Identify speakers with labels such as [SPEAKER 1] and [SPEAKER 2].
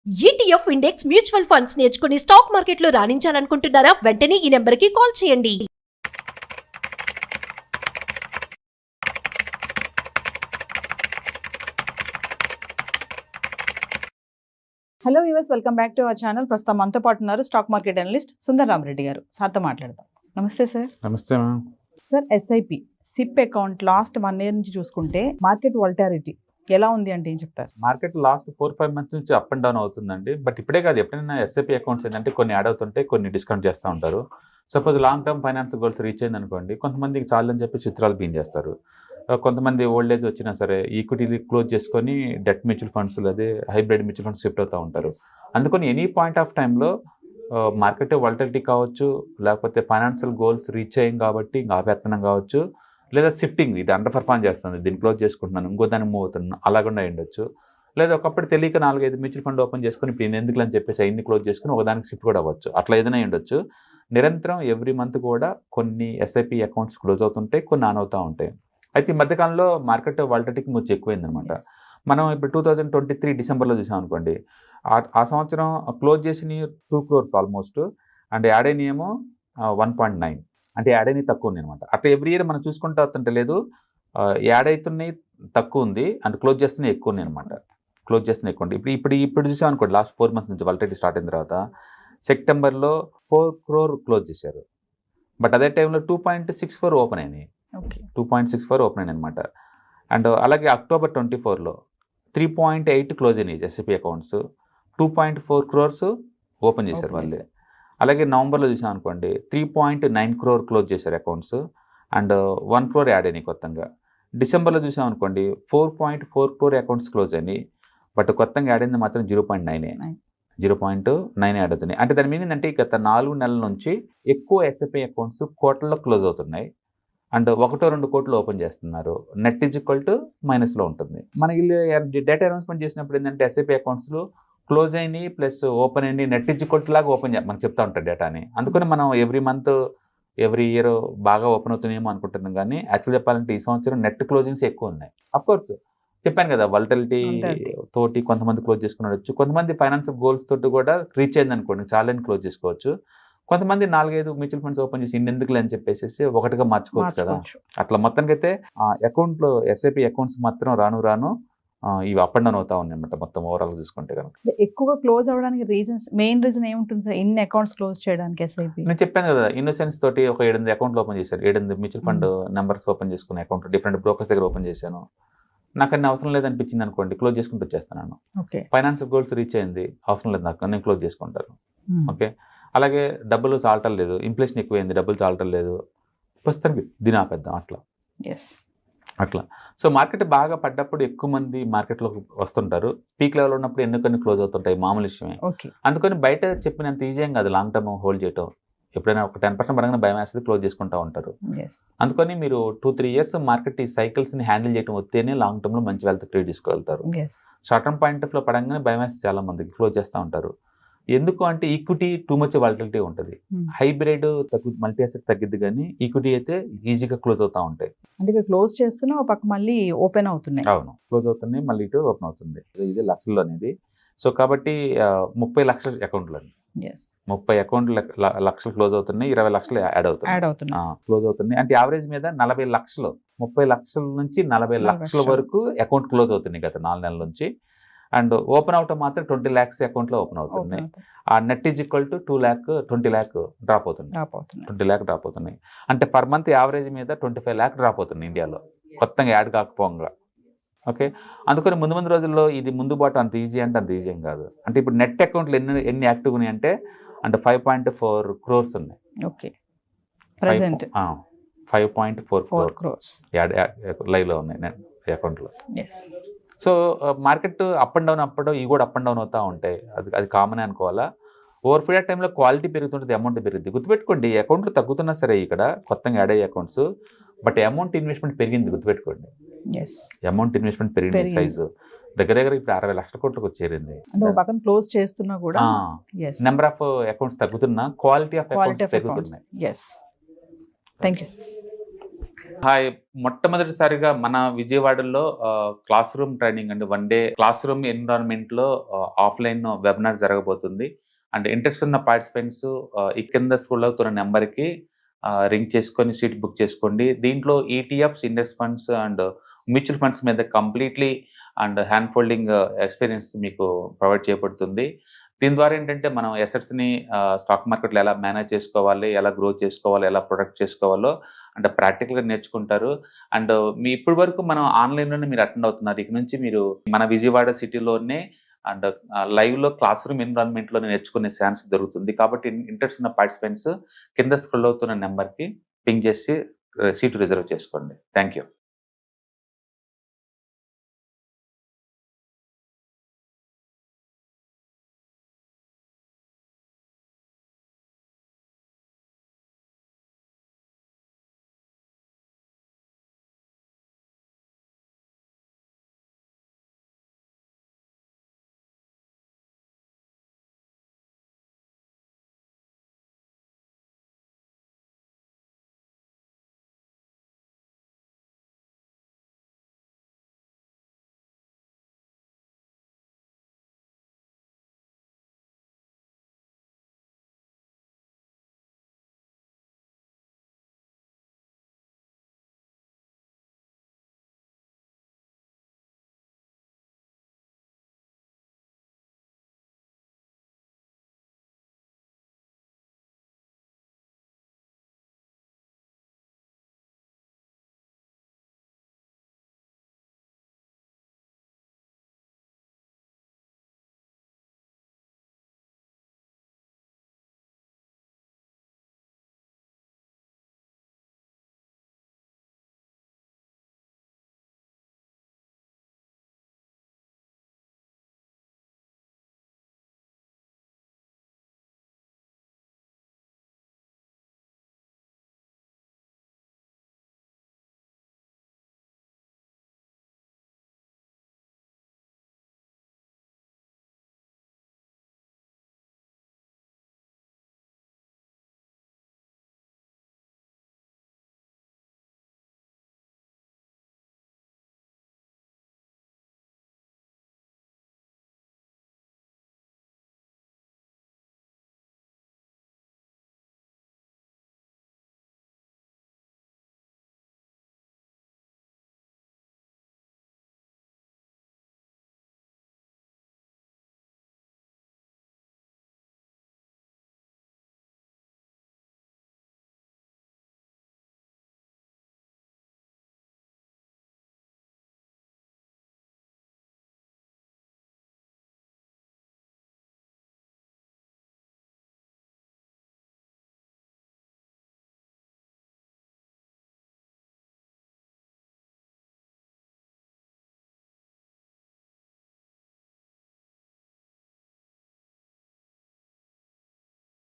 [SPEAKER 1] ETF index mutual funds నేర్చుకుని stock మార్కెట్లో రాణించాలనుకుంటున్నారా? వెంటనే ఈ నెంబర్కి కాల్ చేయండి.
[SPEAKER 2] Hello viewers, welcome back to our channel. ప్రస్తుతం మనతో పాటు ఉన్నారు stock market analyst Sundar Rama Reddy గారు. సార్తో మాట్లాడదాం. నమస్తే సార్.
[SPEAKER 3] నమస్తే ma'am.
[SPEAKER 2] Sir, SIP SIP account last 1 year నుంచి చూసుకుంటే మార్కెట్ వాలటాలిటీ ఎలా ఉంది అంటే ఏం చెప్తారు?
[SPEAKER 3] మార్కెట్ లాస్ట్ 4-5 months నుంచి అప్ అండ్ డౌన్ అవుతుందండి. బట్ ఇప్పుడే కాదు, ఎప్పుడైనా ఎస్ఐపి అకౌంట్స్ ఏంటంటే కొన్ని యాడ్ అవుతుంటే కొన్ని డిస్కౌంట్ చేస్తూ ఉంటారు. Suppose long term finance goals reach అయింది అనుకోండి, కొంతమందికి చాలని చెప్పి చిత్రాలు బీన్ చేస్తారు. కొంతమంది ఓల్డ్ ఏజ్ వచ్చినా సరే ఈక్విటీ క్లోజ్ చేసుకొని డెట్ మ్యూచువల్ ఫండ్స్ అదే హైబ్రిడ్ మ్యూచువల్ ఫండ్స్ షిఫ్ట్ అవుతూ ఉంటారు. అందుకని ఎనీ పాయింట్ ఆఫ్ టైంలో మార్కెట్ వాలటిలిటీ కావచ్చు, లేకపోతే ఫైనాన్షియల్ గోల్స్ రీచ్ అయ్యాం కాబట్టి ఇంకా ఆపేత్తనం కావచ్చు, లేదా షిఫ్టింగ్ ఇది అండర్ పర్ఫార్మ్ చేస్తుంది, దీన్ని క్లోజ్ చేసుకుంటున్నాను, ఇంకో దాన్ని మూవ్ అవుతున్నాను, అలాగకుండా ఉండొచ్చు. లేదా ఒకప్పుడు తెలియక 4-5 మ్యూచువల్ ఫండ్ ఓపెన్ చేసుకొని ఇప్పుడు నేను ఎందుకు అని చెప్పేసి అన్ని క్లోజ్ చేసుకుని ఒకదానికి షిఫ్ట్ కూడా అవ్వచ్చు. అట్లా ఏదైనా ఉండొచ్చు. నిరంతరం ఎవ్రీ మంత్ కూడా కొన్ని ఎస్ఐపి అకౌంట్స్ క్లోజ్ అవుతుంటాయి, కొన్ని ఆన్ అవుతూ ఉంటాయి. అయితే ఈ మధ్యకాలంలో మార్కెట్ వాలటిలిటీ కొంచెం ఎక్కువైందనమాట. మనం ఇప్పుడు 2023 డిసెంబర్లో చూసాం అనుకోండి, ఆ సంవత్సరం క్లోజ్ చేసిన 2 crore ఆల్మోస్ట్, అండ్ యాడ్ అయిన ఏమో 1.9, అంటే యాడ్ అయినవి తక్కువ ఉంది అనమాట. అట్లా ఎవ్రీ ఇయర్ మనం చూసుకుంటూ వస్తుంటే లేదు, యాడ్ అవుతున్నాయి తక్కువ ఉంది, అండ్ క్లోజ్ చేస్తున్నాయి ఎక్కువ ఉంది అనమాట. క్లోజ్ చేస్తున్నాయి ఎక్కువ ఉంది. ఇప్పుడు చూసాం అనుకోండి, లాస్ట్ 4 months నుంచి వాలటిలిటీ స్టార్ట్ అయిన తర్వాత సెప్టెంబర్లో 4 crore క్లోజ్ చేశారు. బట్ అదే టైంలో 2.64 ఓపెన్ అయినాయి. 2.64 ఓపెన్ అయినాయి అనమాట. అండ్ అలాగే అక్టోబర్ 24లో 3.8 క్లోజ్ అయినాయి ఎస్ఐపి అకౌంట్స్, 2.4 crores ఓపెన్ చేశారు వాళ్ళు. అలాగే నవంబర్లో చూసాం అనుకోండి 3.9 crore క్లోజ్ చేశారు అకౌంట్స్, అండ్ 1 crore యాడ్ అయినాయి కొత్తగా. డిసెంబర్లో చూసాం అనుకోండి 4.4 crore అకౌంట్స్ క్లోజ్ అయినాయి, బట్ కొత్తగా యాడ్ అయింది మాత్రం 0.9 యాడ్ అవుతున్నాయి. అంటే దాని మీనింగ్ అంటే గత 4 నెలల నుంచి ఎక్కువ ఎస్ఐపి అకౌంట్స్ కోట్లలో క్లోజ్ అవుతున్నాయి, అండ్ 1-2 కోట్లు ఓపెన్ చేస్తున్నారు. నెట్ ఈజ్ ఈక్వల్ టు మైనస్లో ఉంటుంది. మన వీళ్ళు డేటా అనౌన్స్మెంట్ చేసినప్పుడు ఏంటంటే ఎస్ఐపి అకౌంట్స్లో క్లోజ్ అయినాయి ప్లస్ ఓపెన్ అయినాయి నెట్ ఈజ్ ఈక్వల్ టు లాగా ఓపెన్ మనకు చెప్తా ఉంటారు డేటాని. అందుకని మనం ఎవ్రీ మంత్ ఎవ్రీ ఇయర్ బాగా ఓపెన్ అవుతున్నాయేమో అనుకుంటున్నాం, కానీ యాక్చువల్ చెప్పాలంటే ఈ సంవత్సరం నెట్ క్లోజింగ్స్ ఎక్కువ ఉన్నాయి. అఫ్కోర్స్ చెప్పాను కదా, వాలటిలిటీ తోటి కొంతమంది క్లోజ్ చేసుకుని ఉండొచ్చు, కొంతమంది ఫైనాన్షియల్ గోల్స్ తోటి కూడా రీచ్ అయింది అనుకోండి చాలా క్లోజ్ చేసుకోవచ్చు. కొంతమంది 4-5 మ్యూచువల్ ఫండ్స్ ఓపెన్ చేసి ఇన్నెందుకులే అని చెప్పేసి ఒకటిగా మార్చుకోవచ్చు కదా. అట్లా మొత్తానికైతే అకౌంట్లో ఎస్ఐపి అకౌంట్స్ మాత్రం రాను ఇవి అప్ అండ్ డౌన్ అవుతా ఉన్నాయి అన్నమాట. మొత్తం ఓవరాల్ చూసుకుంటే కనుక
[SPEAKER 2] ఎక్కువగా క్లోజ్ అవ్వడానికి మెయిన్ రీజన్ ఏముంటుంది సార్? ఎన్ని అకౌంట్స్ క్లోజ్ చేయడానికి ఎస్ఐపి?
[SPEAKER 3] నేను చెప్పాను కదా, ఇన్నోసెన్స్ తోటి ఒక 7-8 అకౌంట్లు ఓపెన్ చేశారు. 7-8 మ్యూచువల్ ఫండ్ నెంబర్స్ ఓపెన్ చేసుకునే అకౌంట్ డిఫరెంట్ బ్రోకర్స్ దగ్గర ఓపెన్ చేశాను. నాకు అన్ని అవసరం లేదనిపించింది అనుకోండి, క్లోజ్ చేసుకుంటూ వచ్చేస్తాను. ఫైనాన్షియల్ గోల్స్ రీచ్ అయింది, అవసరం లేదు నాకు, నేను క్లోజ్ చేసుకుంటాను. ఓకే. అలాగే డబ్బులు చాలటం లేదు, ఇన్ఫ్లేషన్ ఎక్కువైంది, డబ్బులు చాలటం లేదు, ప్రస్తుతానికి దీని ఆపేద్దాం అట్లా. సో మార్కెట్ బాగా పడ్డప్పుడు ఎక్కువ మంది మార్కెట్లోకి వస్తుంటారు, పీక్ లెవెల్ ఉన్నప్పుడు ఎన్నికన్ని క్లోజ్ అవుతుంటాయి, మామూలు విషయమే. అందుకని బయట చెప్పినంత ఈజీ ఏం కాదు లాంగ్ టర్మ్ హోల్డ్ చేయటం. ఎప్పుడైనా ఒక 10% పడగానే భయం వేస్తుంది, క్లోజ్ చేసుకుంటూ ఉంటారు. అందుకని మీరు 2-3 years మార్కెట్ ఈ సైకిల్స్ని హ్యాండిల్ చేయడం వస్తేనే లాంగ్ టర్మ్లో మంచి వెల్త్ క్రియేట్ చేసుకోగలుగుతారు. షార్ట్ టర్మ్ పాయింట్ ఆఫ్లో పడగానే భయం వేస్తే చాలా మందికి క్లోజ్ చేస్తూ ఉంటారు. ఎందుకు అంటే ఈక్విటీ టూ మచ్ వాలటిలిటీ ఉంటుంది, హైబ్రిడ్ మల్టీ అసెట్ తగ్గిద్ది, కానీ ఈక్విటీ అయితే ఈజీగా క్లోజ్ అవుతూ ఉంటాయి.
[SPEAKER 2] అంటే క్లోజ్ చేస్తున్నా ఒక పక్క మళ్ళీ ఓపెన్ అవుతున్నాయి.
[SPEAKER 3] అవును, క్లోజ్ అవుతున్నాయి, మళ్ళీ ఇటు ఓపెన్ అవుతుంది. ఇది లక్షల్లో అనేది. సో కాబట్టి 30 లక్షల అకౌంట్లు అండి, 30 అకౌంట్లు లక్షలు క్లోజ్ అవుతున్నాయి, 20 లక్షలు యాడ్ అవుతున్నాయి క్లోజ్ అవుతున్నాయి. అంటే యావరేజ్ మీద 40 లక్షలు, 30 లక్షల నుంచి 40 లక్షల వరకు అకౌంట్ క్లోజ్ అవుతున్నాయి గత 4 నెలల నుంచి. అండ్ ఓపెన్ అవటం మాత్రం 20 lakhs అకౌంట్లో ఓపెన్ అవుతుంది. ఆ net is equal to 20 lakh drop అవుతుంది, 20 lakh డ్రాప్ అవుతున్నాయి. అంటే పర్ మంత్ యావరేజ్ మీద 25 lakh డ్రాప్ అవుతుంది ఇండియాలో, కొత్తగా యాడ్ కాకపోగా. ఓకే. అందుకని ముందు రోజుల్లో ఇది ముందు బాటు అంత ఈజీ అంటే అంత ఈజీ ఏం కాదు. అంటే ఇప్పుడు నెట్ అకౌంట్లు ఎన్ని యాక్టివ్ ఉన్నాయి అంటే 5.4 crores ఉన్నాయి. 5.4 crores లైవ్లో ఉన్నాయి నెట్ అకౌంట్లో. So market up and down ఇవి కూడా అప్ అండ్ డౌన్ అవుతూ ఉంటాయి, అది కామనే అనుకోవాలా. ఓవర్ పీరియడ్ టైంలో క్వాలిటీ పెరుగుతుంటుంది, అమౌంట్ పెరుగుద్ది. గుర్తుపెట్టుకోండి, అకౌంట్లు తగ్గుతున్నా సరే ఇక్కడ కొత్తగా యాడ్ అయ్యే అకౌంట్స్, బట్ అమౌంట్ ఇన్వెస్ట్మెంట్ పెరిగింది. గుర్తుపెట్టుకోండి, అమౌంట్ ఇన్వెస్ట్మెంట్ పెరిగింది, సైజు దగ్గర ఇప్పుడు 60 లక్షల కోట్లకు వచ్చేరింది.
[SPEAKER 2] క్లోజ్ చేస్తున్నా కూడా
[SPEAKER 3] నెంబర్ ఆఫ్ అకౌంట్స్ తగ్గుతున్నా, క్వాలిటీ ఆఫ్ అకౌంట్స్ పెరుగుతున్నాయి.
[SPEAKER 2] Thank you.
[SPEAKER 3] హాయ్, మొట్టమొదటిసారిగా మన విజయవాడలో క్లాస్ రూమ్ ట్రైనింగ్ అండి, 1 డే క్లాస్ రూమ్ ఎన్విరాన్మెంట్లో ఆఫ్లైన్ వెబినార్ జరగబోతుంది. అండ్ ఇంట్రెస్ట్ ఉన్న పార్టిసిపెంట్స్ ఈ కింద స్క్రోల్ అవుతున్న నెంబర్కి రింగ్ చేసుకొని సీట్ బుక్ చేసుకోండి. దీంట్లో ETFs, index funds and mutual funds మీద completely and hand folding experience మీకు ప్రొవైడ్ చేయబడుతుంది. దీని ద్వారా ఏంటంటే మనం ఎసెట్స్ని స్టాక్ మార్కెట్లో ఎలా మేనేజ్ చేసుకోవాలి, ఎలా గ్రో చేసుకోవాలి, ఎలా ప్రొడక్ట్ చేసుకోవాలో అంటే ప్రాక్టికల్గా నేర్చుకుంటారు. అండ్ ఇప్పటి వరకు మనం ఆన్లైన్లోనే మీరు అటెండ్ అవుతున్నారు. ఇక నుంచి మీరు మన విజయవాడ సిటీలోనే అండ్ లైవ్లో క్లాస్ రూమ్ ఎన్విరాన్మెంట్లోనే నేర్చుకునే ఛాన్స్ దొరుకుతుంది. కాబట్టి ఇంట్రెస్ట్ ఉన్న పార్టిసిపెంట్స్ కింద స్క్రోల్ అవుతున్న నెంబర్కి పింగ్ చేసి సీటు రిజర్వ్ చేసుకోండి. Thank you.